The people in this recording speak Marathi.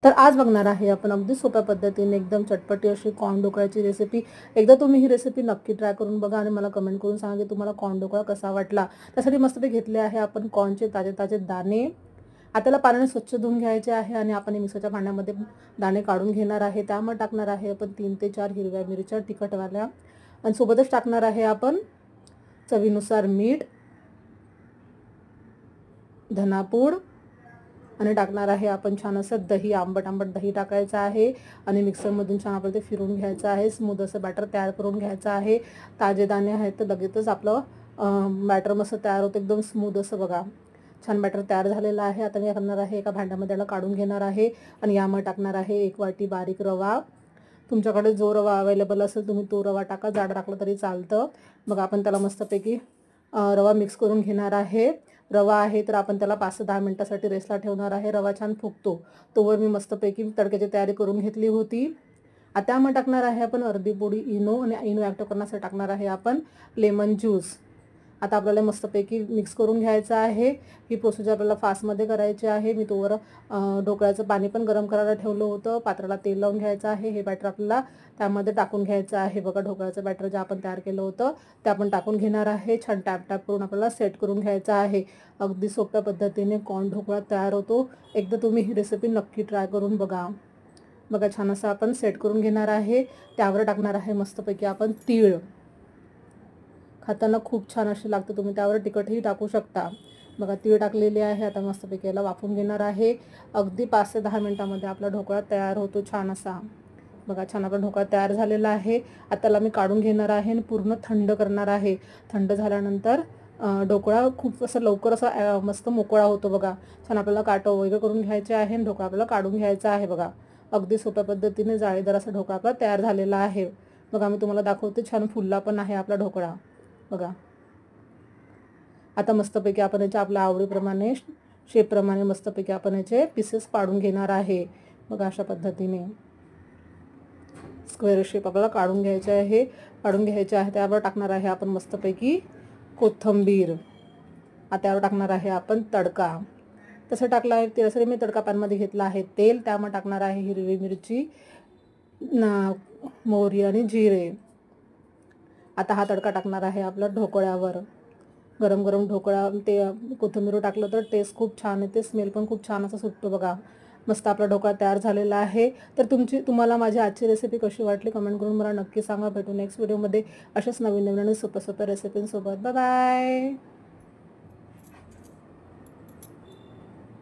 तर आज बघणार आहे आपण अगदी सोप्या पद्धतीने एकदम चटपटी अशी कॉर्न ढोकळ्याची रेसिपी। एकदा तुम्ही ही रेसिपी नक्की ट्राय करून बघा आणि मला कमेंट करून सांगा की तुम्हाला कॉर्न ढोकळा कसा वाटला। त्यासाठी मस्तपैकी घेतले आहे आपण कॉर्नचे ताजे ताजे दाणे। आता पाण्याने स्वच्छ धुवून घ्यायचे आहे आणि आपण मिक्सरच्या भांड्यामध्ये दाणे काढून घेणार आहे। त्यामध्ये टाकणार आहे आपण 3 ते 4 हिरव्या मिरच्या तिखटवाल्या आणि सोबतच टाकणार आहे आपण चवीनुसार मीठ, धनापूड आणि टाकणार आहे आपण छान असं दही, आंबट दही टाकायचं आहे आणि मिक्सरमधून छान आपल्याला ते फिरवून घ्यायचं आहे। स्मूथ असं बॅटर तयार करून घ्यायचं आहे। ताजे दाणे आहेत तर लगेचच आपलं बॅटर मस्त तयार होतं, एकदम स्मूथ असं बघा छान बॅटर तयार झालेलं आहे। आता मी करणार आहे एका भांड्यामध्ये याला काढून घेणार आहे आणि यामध्ये टाकणार आहे 1 वाटी बारीक रवा। तुमच्याकडे जो रवा अवेलेबल असेल तुम्ही तो रवा टाका, जाड टाकला तरी चालतं। मग आपण त्याला मस्तपैकी रवा मिक्स करून घेणार आहे। रवा आहे तर आपण त्याला 5 ते 10 मिनिटांसाठी रेस्टला ठेवणार आहे। रवा छान फुगतो तोवर मी मस्तपैकी तडक्याची तयारी करून घेतली होती। आता त्यामध्ये टाकणार आहे आपण अर्धी पोडी इनो आणि इनो ॲक्ट करण्यासाठी टाकणार आहे आपण लेमन ज्यूस। आता आपल्याला मस्तपैकी मिक्स करून घ्यायचं आहे। ही प्रोसिजर आपल्याला फास्टमध्ये करायची आहे। मी तोवर ढोकळ्याचं पाणी पण गरम करायला ठेवलं होतं। पात्राला तेल लावून घ्यायचं आहे। हे बॅटर आपल्याला त्यामध्ये टाकून घ्यायचं आहे। बघा ढोकळ्याचं बॅटर जे आपण तयार केलं होतं ते आपण टाकून घेणार आहे। छान टॅप टॅप करून आपल्याला सेट करून घ्यायचं आहे। अगदी सोप्या पद्धतीने कॉर्न ढोकळा तयार होतो। एकदा तुम्ही ही रेसिपी नक्की ट्राय करून बघा। बघा छान असं आपण सेट करून घेणार आहे। त्यावर टाकणार आहे मस्तपैकी आपण तीळ, खाताना खूप छान अशी लागते। तुम्ही त्यावर तिखटही टाकू शकता। बघा तीळ टाकलेले आहे। आता मस्तपैकी याला वाफवून घेणार आहे। अगदी 5 ते 10 मिनिटांमध्ये आपला ढोकळा तयार होतो छान असा। बघा छान आपला ढोकळा तयार झालेला आहे। आता त्याला मी काढून घेणार आहे आणि पूर्ण थंड करणार आहे। थंड झाल्यानंतर ढोकळा खूप असं लवकर असा मस्त मोकळा होतो बघा। छान आपल्याला काटं वगैरे करून घ्यायचे आहे आणि ढोकळा आपल्याला काढून घ्यायचा आहे। बघा अगदी सोप्या पद्धतीने जाळीदार असा ढोकळा आपला तयार झालेला आहे। बघा मी तुम्हाला दाखवते, छान फुलला पण आहे आपला ढोकळा बघा। आता मस्तपैकी आपण याच्या आपल्या आवडीप्रमाणे शेपप्रमाणे मस्तपैकी आपण याचे पीसेस पाडून घेणार आहे। बघा अशा पद्धतीने स्क्वेअर शेप आपल्याला काढून घ्यायचे आहे। काढून घ्यायचे आहे त्यावर टाकणार आहे आपण मस्तपैकी कोथिंबीर। आता यावर टाकणार आहे आपण तडका। तसं टाकलं आहे त्यासाठी मी तडका पॅनमध्ये घेतला आहे तेल। त्यामध्ये टाकणार आहे हिरवी मिरची, मोहरी आणि जिरे। आता हा तडका टाकणार आहे आपला ढोकळ्यावर। गरम गरम ढोकळा ते कोथिंबीर टाकलं तर टेस्ट खूप छान येते, स्मेल पण खूप छान असं सुटतो बघा। मस्त आपला ढोकळा तयार झालेला आहे। तर तुम्हाला माझी आजची रेसिपी कशी वाटली कमेंट करून मला नक्की सांगा। भेटू नेक्स्ट व्हिडिओमध्ये अशाच नवीन नवीन आणि सोप्या सोप्या रेसिपींसोबत। Bye bye.